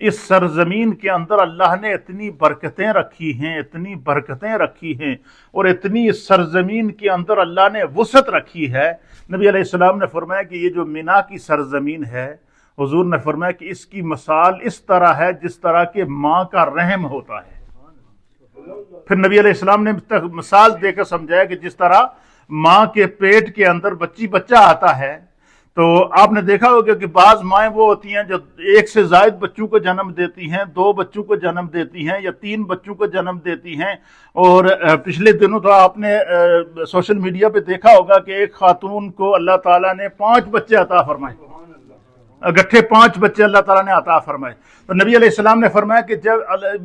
اس سرزمین کے اندر اللہ نے اتنی برکتیں رکھی ہیں، اتنی برکتیں رکھی ہیں، اور اتنی اس سرزمین کے اندر اللہ نے وسعت رکھی ہے۔ نبی علیہ السلام نے فرمایا کہ یہ جو مینا کی سرزمین ہے، حضور نے فرمایا کہ اس کی مثال اس طرح ہے جس طرح کہ ماں کا رحم ہوتا ہے۔ پھر نبی علیہ السلام نے مثال دے کر سمجھایا کہ جس طرح ماں کے پیٹ کے اندر بچہ آتا ہے، تو آپ نے دیکھا ہوگا کہ بعض مائیں وہ ہوتی ہیں جو ایک سے زائد بچوں کو جنم دیتی ہیں، 2 بچوں کو جنم دیتی ہیں یا 3 بچوں کو جنم دیتی ہیں۔ اور پچھلے دنوں تو آپ نے سوشل میڈیا پہ دیکھا ہوگا کہ ایک خاتون کو اللہ تعالیٰ نے 5 بچے عطا فرمائے، اگٹھے 5 بچے اللہ تعالیٰ نے عطا فرمائے۔ تو نبی علیہ السلام نے فرمایا کہ جب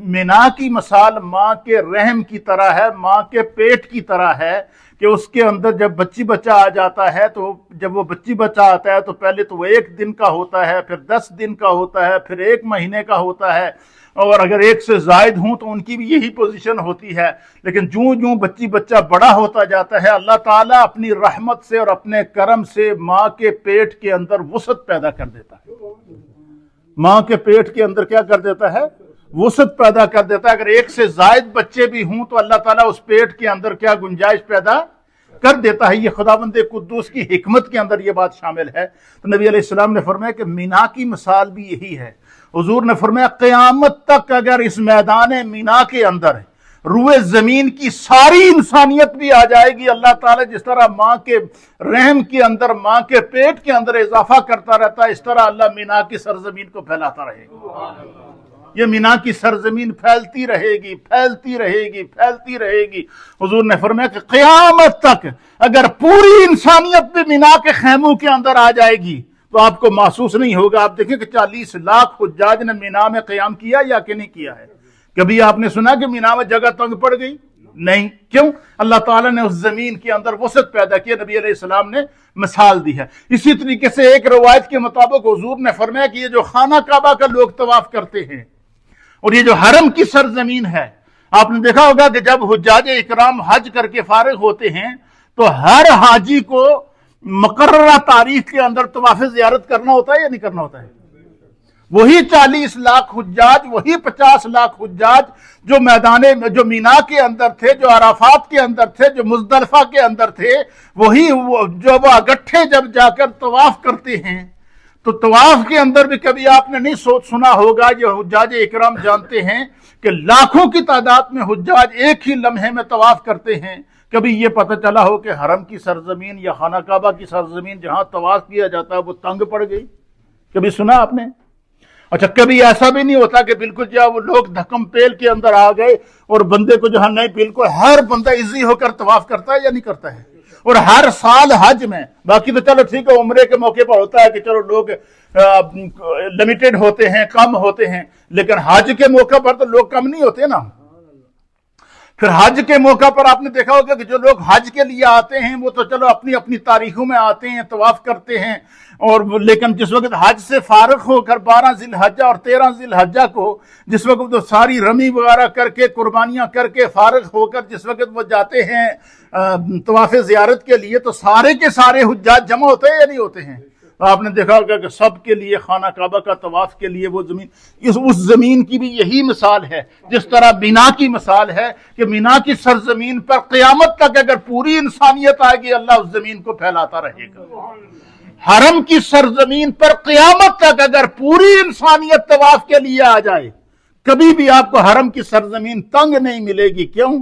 مینا کی مثال ماں کے رحم کی طرح ہے، ماں کے پیٹ کی طرح ہے، کہ اس کے اندر جب بچہ آ جاتا ہے، تو جب وہ بچہ آتا ہے تو پہلے تو وہ 1 دن کا ہوتا ہے، پھر 10 دن کا ہوتا ہے، پھر 1 مہینے کا ہوتا ہے، اور اگر 1 سے زائد ہوں تو ان کی بھی یہی پوزیشن ہوتی ہے۔ لیکن جوں بچہ بڑا ہوتا جاتا ہے، اللہ تعالیٰ اپنی رحمت سے اور اپنے کرم سے ماں کے پیٹ کے اندر وسعت پیدا کر دیتا ہے۔ ماں کے پیٹ کے اندر کیا کر دیتا ہے؟ وسعت پیدا کر دیتا ہے۔ اگر 1 سے زائد بچے بھی ہوں تو اللہ تعالیٰ اس پیٹ کے اندر کیا گنجائش پیدا کر دیتا ہے۔ یہ خداوند قدوس کی حکمت کے اندر یہ بات شامل ہے۔ تو نبی علیہ السلام نے فرمایا کہ مینا کی مثال بھی یہی ہے۔ حضور نے فرمایا قیامت تک اگر اس میدان مینا کے اندر روئے زمین کی ساری انسانیت بھی آ جائے گی، اللہ تعالیٰ جس طرح ماں کے رحم کے اندر، ماں کے پیٹ کے اندر اضافہ کرتا رہتا ہے، اس طرح اللہ مینا کی سرزمین کو پھیلاتا رہے گا۔ یہ مینا کی سرزمین پھیلتی رہے گی، پھیلتی رہے گی، پھیلتی رہے گی۔ حضور نے فرمایا کہ قیامت تک اگر پوری انسانیت بھی مینا کے خیموں کے اندر آ جائے گی تو آپ کو محسوس نہیں ہوگا۔ آپ دیکھیں کہ 40 لاکھ حجاج نے مینا میں قیام کیا یا کہ نہیں کیا ہے؟ کبھی آپ نے سنا کہ مینا میں جگہ تنگ پڑ گئی؟ نہیں۔ کیوں؟ اللہ تعالیٰ نے اس زمین کے اندر وسعت پیدا کی۔ نبی علیہ السلام نے مثال دی ہے۔ اسی طریقے سے ایک روایت کے مطابق حضور نے فرمایا کہ یہ جو خانہ کعبہ کا لوگ طواف کرتے ہیں اور یہ جو حرم کی سرزمین ہے، آپ نے دیکھا ہوگا کہ جب حجاج اکرام حج کر کے فارغ ہوتے ہیں تو ہر حاجی کو مقررہ تاریخ کے اندر طواف زیارت کرنا ہوتا ہے یا نہیں کرنا ہوتا ہے؟ وہی 40 لاکھ حجاج، وہی 50 لاکھ حجاج جو مینا کے اندر تھے، جو عرفات کے اندر تھے، جو مزدلفہ کے اندر تھے، وہی جو وہ اگٹھے جب جا کر طواف کرتے ہیں تو طواف کے اندر بھی کبھی آپ نے نہیں سنا ہوگا، جو حجاج اکرام جانتے ہیں کہ لاکھوں کی تعداد میں حجاج ایک ہی لمحے میں طواف کرتے ہیں۔ کبھی یہ پتہ چلا ہو کہ حرم کی سرزمین یا خانہ کعبہ کی سرزمین جہاں طواف کیا جاتا ہے وہ تنگ پڑ گئی؟ کبھی سنا آپ نے؟ اچھا، کبھی ایسا بھی نہیں ہوتا کہ بالکل جو وہ لوگ دھکم پیل کے اندر آ گئے اور بندے کو جو ہے نہیں، بالکل ہر بندہ ایزی ہو کر طواف کرتا ہے یا نہیں کرتا ہے؟ اور ہر سال حج میں، باقی تو چلو ٹھیک ہے عمرے کے موقع پر ہوتا ہے کہ چلو لوگ لمیٹڈ ہوتے ہیں، کم ہوتے ہیں، لیکن حج کے موقع پر تو لوگ کم نہیں ہوتے نا۔ پھر حج کے موقع پر آپ نے دیکھا ہوگا کہ جو لوگ حج کے لیے آتے ہیں وہ تو چلو اپنی اپنی تاریخوں میں آتے ہیں، طواف کرتے ہیں، اور لیکن جس وقت حج سے فارغ ہو کر 12 ذی الحجہ اور 13 ذی الحجہ کو جس وقت وہ ساری رمی وغیرہ کر کے، قربانیاں کر کے فارغ ہو کر جس وقت وہ جاتے ہیں طواف زیارت کے لیے، تو سارے کے سارے حجاج جمع ہوتے ہیں یا نہیں ہوتے ہیں؟ آپ نے دیکھا ہوگا کہ سب کے لیے خانہ کعبہ کا طواف کے لیے وہ زمین، اس زمین کی بھی یہی مثال ہے، جس طرح مینا کی مثال ہے کہ مینا کی سرزمین پر قیامت تک اگر پوری انسانیت آئے گی، اللہ اس زمین کو پھیلاتا رہے گا۔ حرم کی سرزمین پر قیامت تک اگر پوری انسانیت طواف کے لیے آ جائے، کبھی بھی آپ کو حرم کی سرزمین تنگ نہیں ملے گی۔ کیوں؟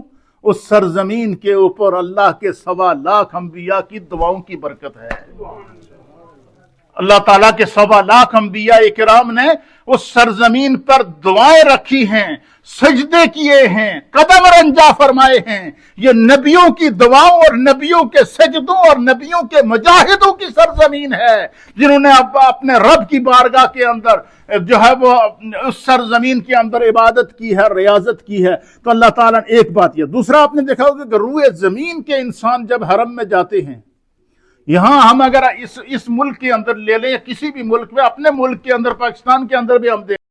اس سرزمین کے اوپر اللہ کے 1.25 لاکھ انبیاء کی دعاؤں کی برکت ہے۔ اللہ تعالیٰ کے 1.25 لاکھ انبیاء اکرام نے اس سرزمین پر دعائیں رکھی ہیں، سجدے کیے ہیں، قدم رنجا فرمائے ہیں۔ یہ نبیوں کی دعاؤں اور نبیوں کے سجدوں اور نبیوں کے مجاہدوں کی سرزمین ہے، جنہوں نے اپنے رب کی بارگاہ کے اندر جو ہے وہ اس سرزمین کے اندر عبادت کی ہے، ریاضت کی ہے۔ تو اللہ تعالیٰ نے ایک بات یہ، دوسرا آپ نے دیکھا ہوگا کہ روئے زمین کے انسان جب حرم میں جاتے ہیں، یہاں ہم اگر اس ملک کے اندر لے لیں یا کسی بھی ملک میں، اپنے ملک کے اندر پاکستان کے اندر بھی ہم دیکھیں